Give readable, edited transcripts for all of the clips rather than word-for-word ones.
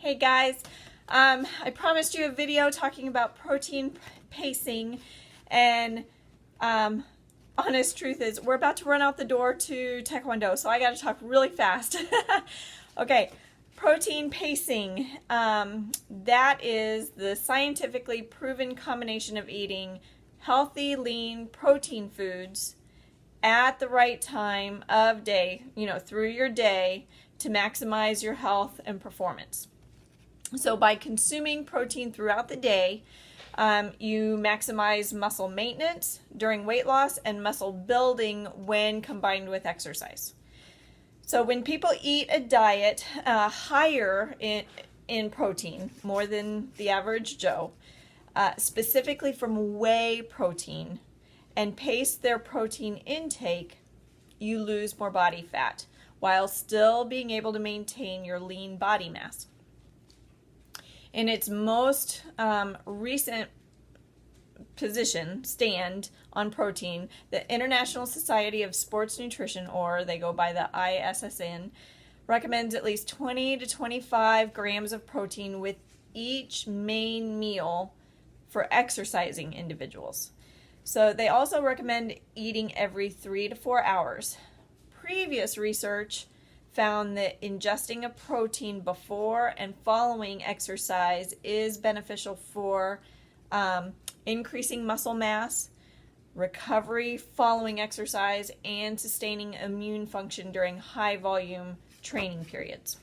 Hey guys, I promised you a video talking about protein pacing, and honest truth is we're about to run out the door to Taekwondo, so I got to talk really fast. Okay, protein pacing, that is the scientifically proven combination of eating healthy, lean protein foods at the right time of day, through your day to maximize your health and performance. So by consuming protein throughout the day, you maximize muscle maintenance during weight loss and muscle building when combined with exercise. So when people eat a diet higher in protein, more than the average Joe, specifically from whey protein, and pace their protein intake, you lose more body fat while still being able to maintain your lean body mass. In its most recent stand on protein, the International Society of Sports Nutrition, or they go by the ISSN, recommends at least 20 to 25 grams of protein with each main meal for exercising individuals. So they also recommend eating every 3 to 4 hours. Previous research found that ingesting a protein before and following exercise is beneficial for increasing muscle mass, recovery following exercise, and sustaining immune function during high volume training periods.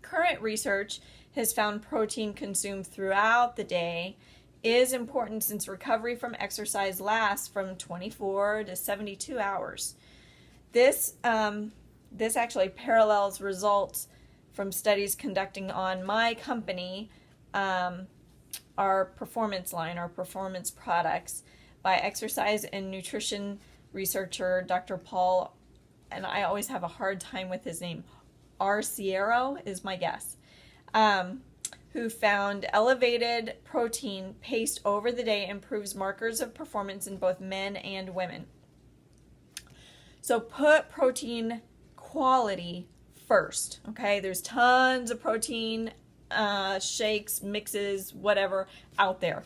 Current research has found protein consumed throughout the day is important since recovery from exercise lasts from 24 to 72 hours. This actually parallels results from studies conducting on my company, our performance line, our performance products, by exercise and nutrition researcher Dr. Paul, and I always have a hard time with his name, Arciero is my guess, who found elevated protein paced over the day improves markers of performance in both men and women. So put protein quality first, okay? There's tons of protein shakes, mixes, whatever out there.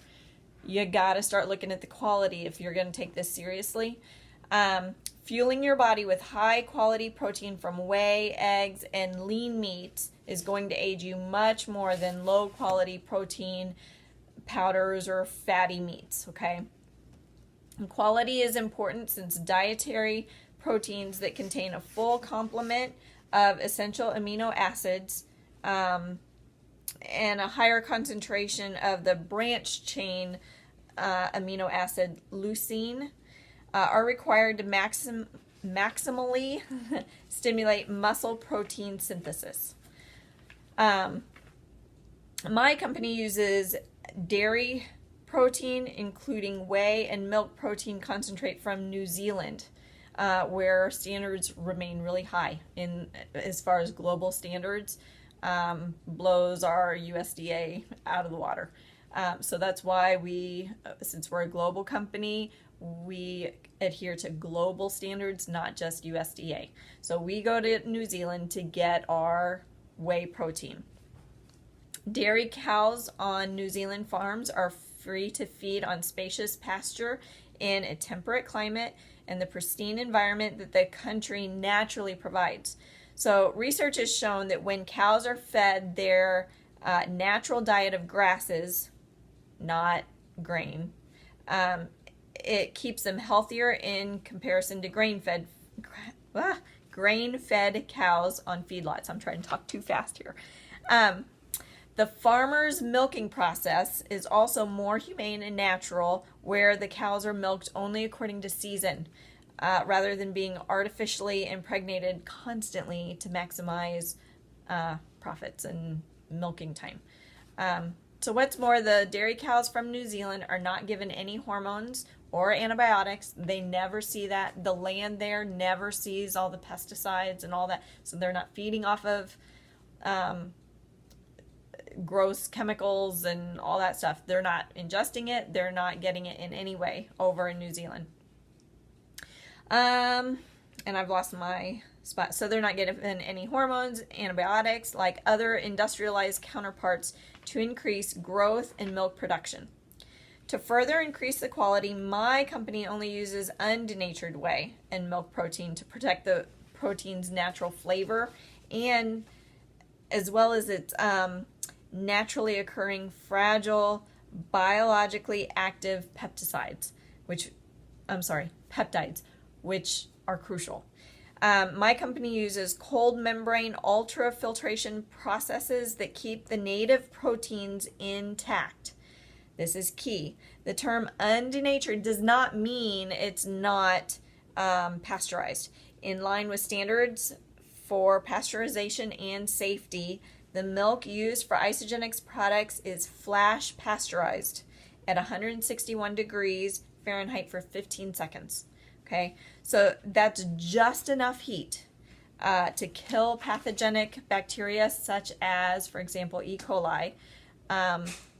You gotta start looking at the quality if you're gonna take this seriously. Fueling your body with high quality protein from whey, eggs, and lean meats is going to aid you much more than low quality protein powders or fatty meats, okay? And quality is important since dietary proteins that contain a full complement of essential amino acids and a higher concentration of the branch chain amino acid leucine are required to maximally stimulate muscle protein synthesis. My company uses dairy protein, including whey and milk protein concentrate from New Zealand, where standards remain really high in as far as global standards. Blows our USDA out of the water. So that's why since we're a global company, we adhere to global standards, not just USDA. So we go to New Zealand to get our whey protein. Dairy cows on New Zealand farms are free to feed on spacious pasture in a temperate climate and the pristine environment that the country naturally provides. So research has shown that when cows are fed their natural diet of grasses, not grain, it keeps them healthier in comparison to grain-fed cows on feedlots. I'm trying to talk too fast here. The farmer's milking process is also more humane and natural, where the cows are milked only according to season, rather than being artificially impregnated constantly to maximize profits and milking time. So what's more, the dairy cows from New Zealand are not given any hormones or antibiotics. They never see that. The land there never sees all the pesticides and all that. So they're not feeding off of gross chemicals and all that stuff. They're not ingesting it. They're not getting it in any way over in New Zealand. And I've lost my spot. So they're not given any hormones, antibiotics, like other industrialized counterparts to increase growth and milk production. To further increase the quality, my company only uses undenatured whey and milk protein to protect the protein's natural flavor and as well as its naturally occurring fragile biologically active peptides, which are crucial. My company uses cold membrane ultrafiltration processes that keep the native proteins intact. This is key. The term undenatured does not mean it's not pasteurized. In line with standards for pasteurization and safety, the milk used for Isagenix products is flash pasteurized at 161 degrees Fahrenheit for 15 seconds. Okay, so that's just enough heat to kill pathogenic bacteria such as, for example, E. coli.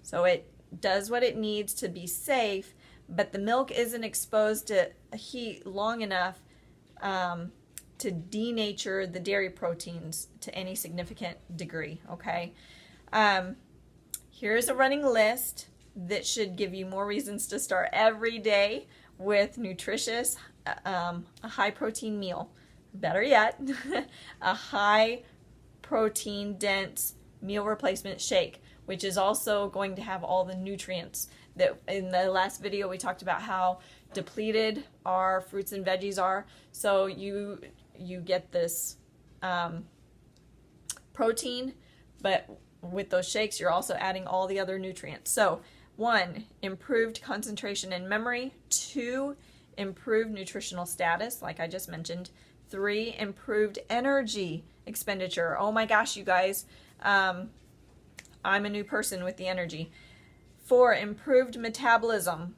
So it does what it needs to be safe, but the milk isn't exposed to heat long enough to denature the dairy proteins to any significant degree, okay? Here's a running list that should give you more reasons to start every day with nutritious, a high protein meal. Better yet, a high protein dense meal replacement shake, which is also going to have all the nutrients that in the last video we talked about how depleted our fruits and veggies are. So you get this protein, but with those shakes you're also adding all the other nutrients. So 1, improved concentration and memory. 2, improved nutritional status, like I just mentioned. 3, improved energy expenditure. Oh my gosh, you guys, I'm a new person with the energy. 4, improved metabolism.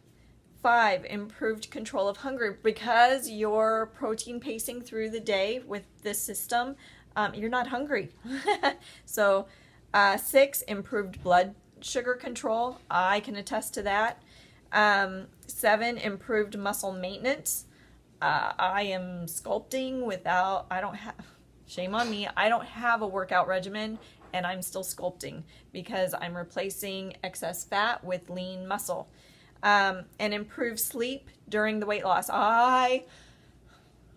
5, improved control of hunger. Because you're protein pacing through the day with this system, you're not hungry. So 6, improved blood sugar control. I can attest to that. 7, improved muscle maintenance. I am sculpting without, shame on me, I don't have a workout regimen and I'm still sculpting because I'm replacing excess fat with lean muscle. And improved sleep during the weight loss. I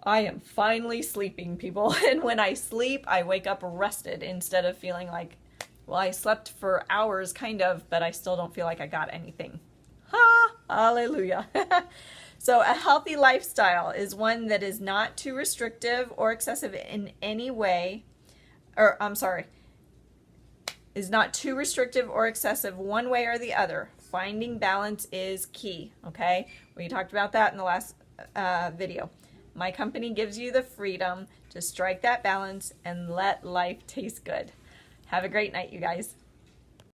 am finally sleeping, people. And when I sleep, I wake up rested instead of feeling like, well, I slept for hours, kind of, but I still don't feel like I got anything. Ha! Hallelujah. So a healthy lifestyle is one that is not too restrictive or excessive in any way, is not too restrictive or excessive one way or the other. Finding balance is key, okay? We talked about that in the last video. My company gives you the freedom to strike that balance and let life taste good. Have a great night, you guys.